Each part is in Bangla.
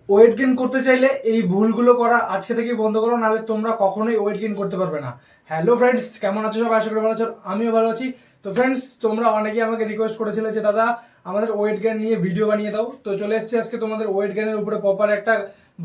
ওয়েট গেইন করতে চাইলে এই ভুলগুলো করা আজকে থেকেই বন্ধ করো, নাহলে তোমরা কখনোই ওয়েট গেইন করতে পারবে না। হ্যালো ফ্রেন্ডস, কেমন আছো সবাই? আশা করি ভালো আছো, আমিও ভালো আছি। তো ফ্রেন্ডস, তোমরা অনেকেই আমাকে রিকোয়েস্ট করেছিলে যে দাদা আমাদের ওয়েট গেইন নিয়ে ভিডিও বানিয়ে দাও। তো চলে এসেছি আজকে তোমাদের ওয়েট গেইনের উপরে প্রপার একটা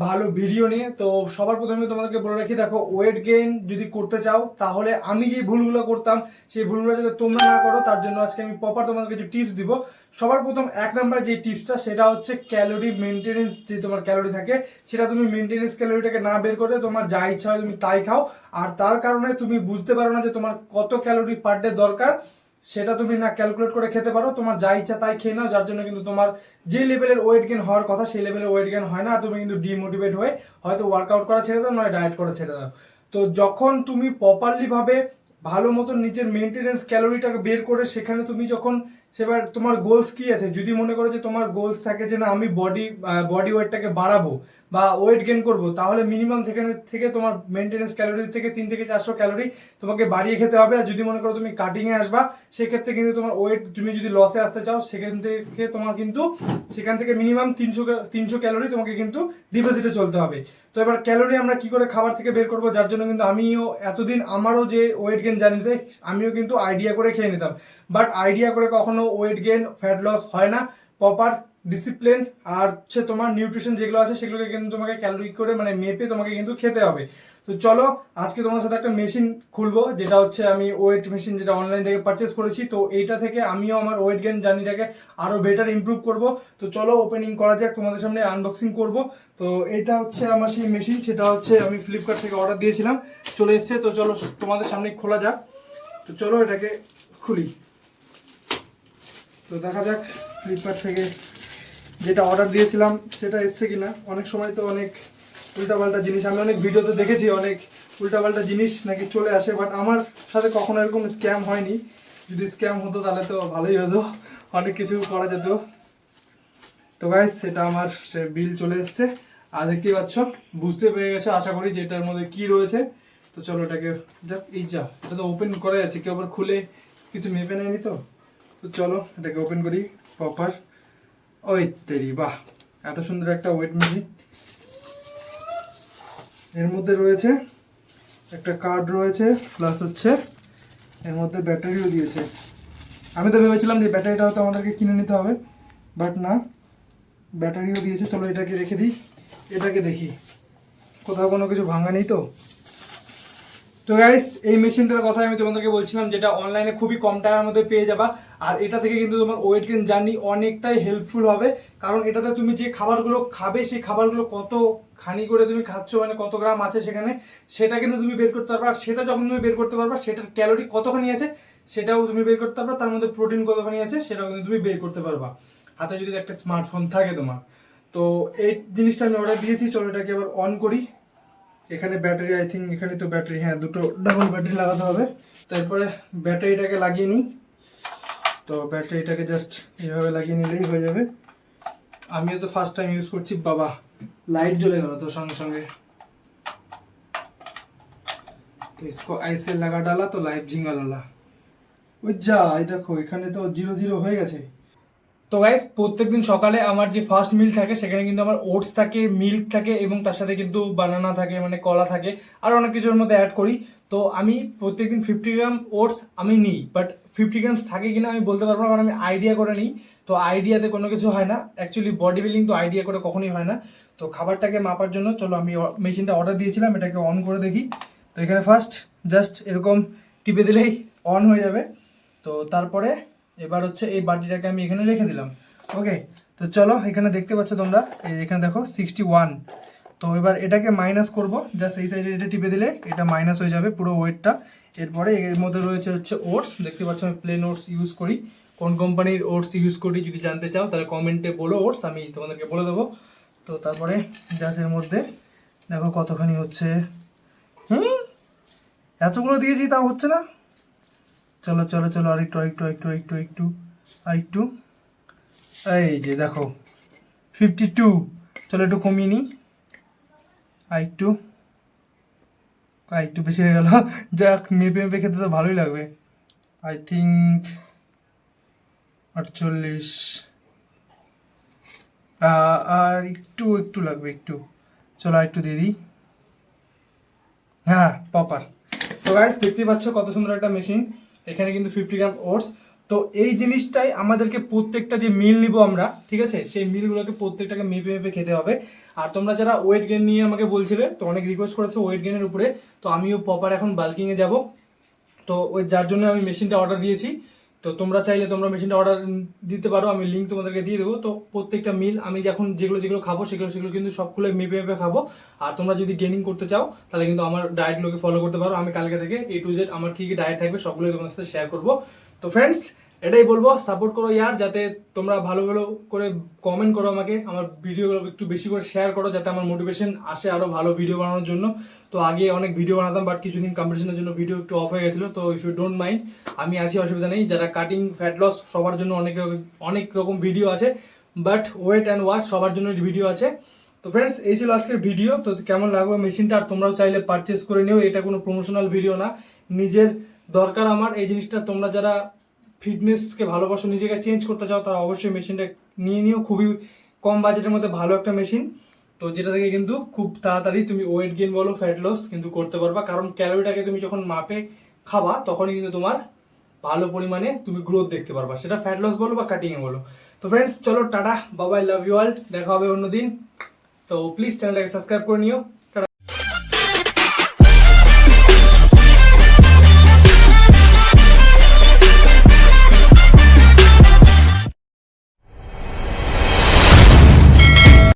ভালো ভিডিও নিয়ে। তো সবার প্রথমে তোমাদেরকে বলে রাখি, দেখো ওয়েট গেইন যদি করতে চাও তাহলে আমি যে ভুলগুলো করতাম সেই ভুলগুলো যাতে তোমরা না করো তার জন্য আজকে আমি প্রপার তোমাদের কিছু টিপস দিব। সবার প্রথম এক নাম্বার যে টিপসটা সেটা হচ্ছে ক্যালোরি মেনটেনেন্স। যে তোমার ক্যালোরি থাকে সেটা তুমি মেনটেনেন্স ক্যালোরিটাকে না বের করে তোমার যা ইচ্ছা হয় তুমি তাই খাও, আর তার কারণে তুমি বুঝতে পারো না যে তোমার কত ক্যালোরি পার ডে দরকার। সেটা তুমি না ক্যালকুলেট করে খেতে পারো, তোমার যা ইচ্ছা তাই খেয়ে নাও, যার জন্য কিন্তু তোমার যে লেভেলের ওয়েট গেইন হওয়ার কথা সেই লেভেলের ওয়েট গেইন হয় না, আর তুমি কিন্তু ডিমোটিভেট হয়ে হয়তো ওয়ার্কআউট করা ছেড়ে দাও, নয় ডায়েট করা ছেড়ে দাও। তো যখন তুমি প্রপারলি ভাবে ভালো মতো নিজের মেনটেনেন্স ক্যালোরিটাকে বের করে সেখানে তুমি যখন সেবার তোমার গোলস কি আছে, যদি মনে করো যে তোমার গোলস থাকে যে না আমি বডি ওয়েটটাকে বাড়াবো বা ওয়েট গেইন করবো, তাহলে মিনিমাম সেখানে থেকে তোমার মেনটেনেন্স ক্যালোরি থেকে 3 থেকে 400 ক্যালোরি তোমাকে বাড়িয়ে খেতে হবে। আর যদি মনে করো তুমি কাটিংয়ে আসবা, সেক্ষেত্রে কিন্তু তোমার ওয়েট তুমি যদি লসে আসতে চাও সেখান থেকে তোমার কিন্তু সেখান থেকে মিনিমাম 300 ক্যালোরি তোমাকে কিন্তু ডিপোজিটে চলতে হবে। তো এবার ক্যালোরি আমরা কি করে খাবার থেকে বের করবো, যার জন্য কিন্তু আমিও এতদিন আমারও যে ওয়েট গেইন জার্নিতে আমিও কিন্তু আইডিয়া করে খেয়ে নিতাম, বাট আইডিয়া করে কখনো ওয়েট গেইন ফ্যাট লস হয় না। প্রপার ডিসিপ্লিন আর হচ্ছে তোমার নিউট্রিশন যেগুলো আছে সেগুলোকে কিন্তু তোমাকে ক্যালোরি করে মানে মেপে তোমাকে কিন্তু খেতে হবে। তো চলো আজকে তোমার সাথে একটা মেশিন খুলবো, যেটা হচ্ছে আমি ওয়েট মেশিন, যেটা অনলাইন থেকে পারচেস করেছি। তো এইটা থেকে আমিও আমার ওয়েট গেইন জার্নিটাকে আরো বেটার ইমপ্রুভ করব। তো চলো ওপেনিং করা যাক, তোমাদের সামনে আনবক্সিং করব। তো এটা হচ্ছে আমার সেই মেশিন, সেটা হচ্ছে আমি ফ্লিপকার্ট থেকে অর্ডার দিয়েছিলাম, চলে এসছে। তো চলো তোমাদের সামনে খোলা যাক। তো চলো এটাকে খুলি, তো দেখা যাক ফ্লিপকার্ট থেকে যেটা অর্ডার দিয়েছিলাম সেটা এসছে কিনা। অনেক সময় তো অনেক উল্টাপাল্টা জিনিস, আমি অনেক ভিডিওতে দেখেছি অনেক উল্টাপাল্টা জিনিস নাকি চলে আসে, বাট আমার সাথে কখনো এরকম স্ক্যাম হয়নি। যদি স্ক্যাম হতো তাহলে তো ভালোই হতো, অনেক কিছু করা যেত। তো গাইস, সেটা আমার সে বিল চলে এসছে, আর দেখতেই পাচ্ছ, বুঝতে পেরে গেছো আশা করি যে এটার মধ্যে কি রয়েছে। তো চলো এটাকে যাক, এই যা এটা তো ওপেন করা আছে, কেউ আবার খুলে কিছু মেপে নেয়নি তো। তো চলো এটাকে ওপেন করি প্রপার। ওই তেরি, বাহ, এত সুন্দর একটা ওয়েট মেশিন। এর মধ্যে রয়েছে একটা কার্ড রয়েছে, প্লাস হচ্ছে এর মধ্যে ব্যাটারিও দিয়েছে। আমি তো ভেবেছিলাম যে ব্যাটারিটা হয়তো আমাদেরকে কিনে নিতে হবে, বাট না, ব্যাটারিও দিয়েছে। চলো এটাকে রেখে দিই, এটাকে দেখি কোথাও কোনো কিছু ভাঙা নেই তো। তো গাইস, এই মেশিনটার কথা আমি তোমাদেরকে বলছিলাম, যেটা অনলাইনে খুবই কম টাকার মধ্যে পেয়ে যাবা। আর এটা থেকে কিন্তু তোমার ওয়েট গেইন জার্নি অনেকটাই হেল্পফুল হবে, কারণ এটাতে তুমি যে খাবারগুলো খাবে সেই খাবারগুলো কত খানি করে তুমি খাচ্ছ, মানে কত গ্রাম আছে সেখানে, সেটা কিন্তু তুমি বের করতে পারবা। আর সেটা যখন তুমি বের করতে পারবা, সেটার ক্যালোরি কতখানি আছে সেটাও তুমি বের করতে পারবা, তার মধ্যে প্রোটিন কতখানি আছে সেটাও কিন্তু তুমি বের করতে পারবা, হাতে যদি একটা স্মার্টফোন থাকে তোমার। তো এই জিনিসটা আমি অর্ডার দিয়েছি, চলো এটাকে এবার অন করি। এখানে ব্যাটারি, আই থিঙ্ক এখানে তো ব্যাটারি, হ্যাঁ দুটো ডাবল ব্যাটারি লাগাতে হবে। তারপরে ব্যাটারিটাকে লাগিয়ে নিই। তো ব্যাটারিটাকে জাস্ট এইভাবে লাগিয়ে নিলেই হয়ে যাবে। আমিও তো ফার্স্ট টাইম ইউজ করছি, বাবা লাইট জ্বলে গেল তো সঙ্গে সঙ্গে। তো इसको ऐसे लगा डाला तो लाइट झिंगा डाला। ওই যা, এই দেখো এখানে তো 0 0 হয়ে গেছে। তো গাইস, প্রত্যেকদিন সকালে আমার যে ফার্স্ট মিল থাকে সেখানে কিন্তু আমার ওটস থাকে, মিল্ক থাকে এবং তার সাথে কিন্তু বানানা থাকে, মানে কলা থাকে, আর অনেক কিছুর মধ্যে অ্যাড করি। তো আমি প্রত্যেকদিন 50 গ্রাম ওটস আমি নিই, বাট 50 গ্রাম থাকে কিনা আমি বলতে পারবো না, কারণ আমি আইডিয়া করে নিই। তো আইডিয়াতে কোনো কিছু হয় না, অ্যাকচুয়ালি বডি বিল্ডিং তো আইডিয়া করে কখনোই হয় না। তো খাবারটাকে মাপার জন্য চলো আমি মেশিনটা অর্ডার দিয়েছিলাম, এটাকে অন করে দেখি। তো এখানে ফার্স্ট জাস্ট এরকম টিপে দিলেই অন হয়ে যাবে। তো তারপরে এবার হচ্ছে এই বাটিটাকে আমি এখানে রেখে দিলাম। ওকে, তো চলো এখানে দেখতে পাচ্ছ তোমরা, এই এখানে দেখো 61। তো এবার এটাকে মাইনাস করব, জাস্ট এই সাইডে এটা টিপে দিলে এটা মাইনাস হয়ে যাবে পুরো ওয়েটটা। এরপরে এর মধ্যে রয়েছে হচ্ছে ওটস, দেখতে পাচ্ছ আমি প্লেন ওটস ইউজ করি। কোন কোম্পানির ওটস ইউজ করি যদি জানতে চাও তাহলে কমেন্টে বলো, ওটস আমি তোমাদেরকে বলে দেবো। তো তারপরে জাস্ট এর মধ্যে দেখো কতখানি হচ্ছে। হুম, এতগুলো দিয়েছি তাও হচ্ছে না। চলো চলো চলো, আরেকটু আরেকটু আরেকটু আরেকটু একটু আরেকটু, এই যে দেখো 52। চলো একটু কমিয়ে নিই, আরেকটু আরেকটু বেশি হয়ে গেল। যাক, মেপে মেপে খেতে তো ভালোই লাগবে। আই থিঙ্ক 48, আর একটু একটু লাগবে, একটু, চলো আর একটু দিয়ে দিই। হ্যাঁ, প্রপার। তো গাইস দেখতেই পাচ্ছ কত সুন্দর একটা মেশিন। এখানে কিন্তু 50 গ্রাম ওটস। তো এই জিনিসটাই আমাদেরকে প্রত্যেকটা যে মিল নিব আমরা, ঠিক আছে, সেই মিলগুলোকে প্রত্যেকটাকে মেপে মেপে খেতে হবে। আর তোমরা যারা ওয়েট গেইন নিয়ে আমাকে বলছিলে, তো অনেক রিকোয়েস্ট করেছো ওয়েট গেইনের উপরে, তো আমিও প্রপার এখন বাল্কিংয়ে যাব। তো ওই যার জন্য আমি মেশিনটা অর্ডার দিয়েছি। তো তোমরা চাইলে তোমরা মেশিনটা অর্ডার দিতে পারো, আমি লিঙ্ক তোমাদেরকে দিয়ে দেবো। তো প্রত্যেকটা মিল আমি যখন যেগুলো যেগুলো খাবো সেগুলো সেগুলো কিন্তু সবগুলো মেপে মেপে খাবো। আর তোমরা যদি গেনিং করতে চাও তাহলে কিন্তু আমার ডায়েটগুলোকে ফলো করতে পারো। আমি কালকে থেকে A to Z আমার কী কী ডায়েট থাকবে সবগুলোই তোমাদের সাথে শেয়ার করবো। তো ফ্রেন্ডস, এটাই বলবো, সাপোর্ট করো ইয়ার, যাতে তোমরা ভালো ভালো করে কমেন্ট করো আমাকে, আমার ভিডিওগুলো একটু বেশি করে শেয়ার করো, যাতে আমার মোটিভেশন আসে আরও ভালো ভিডিও বানানোর জন্য। তো আগে অনেক ভিডিও বানাতাম, বাট কিছুদিন কম্পিটিশনের জন্য ভিডিও একটু অফ হয়ে গেছিলো। তো ইফ ইউ ডোন্ট মাইন্ড, আমি আছি, অসুবিধা নেই। যারা কাটিং, ফ্যাট লস সবার জন্য অনেক অনেক রকম ভিডিও আছে, বাট ওয়েট অ্যান্ড ওয়াচ সবার জন্য ভিডিও আছে। তো ফ্রেন্ডস, এই ছিল আজকের ভিডিও। তো কেমন লাগবে মেশিনটা, আর তোমরাও চাইলে পারচেস করে নিও। এটা কোনো প্রমোশনাল ভিডিও না, নিজের দরকার আমার এই জিনিসটা। তোমরা যারা ফিটনেসকে ভালোবাসো, নিজেকে চেঞ্জ করতে চাও, তারা অবশ্যই মেশিনটা নিয়ে নিও। খুবই কম বাজেটের মধ্যে ভালো একটা মেশিন, তো যেটা থেকে কিন্তু খুব তাড়াতাড়ি তুমি ওয়েট গেইন বলো, ফ্যাট লস কিন্তু করতে পারবা। কারণ ক্যালোরিটাকে তুমি যখন মাপে খাবা তখনই কিন্তু তোমার ভালো পরিমাণে তুমি গ্রোথ দেখতে পারবা, সেটা ফ্যাট লস বলো বা কাটিংয়ে বলো। তো ফ্রেন্ডস চলো, টাটা, বাবাই, লাভ ইউ অল, দেখা হবে অন্যদিন। তো প্লিজ চ্যানেলটাকে সাবস্ক্রাইব করে নিও।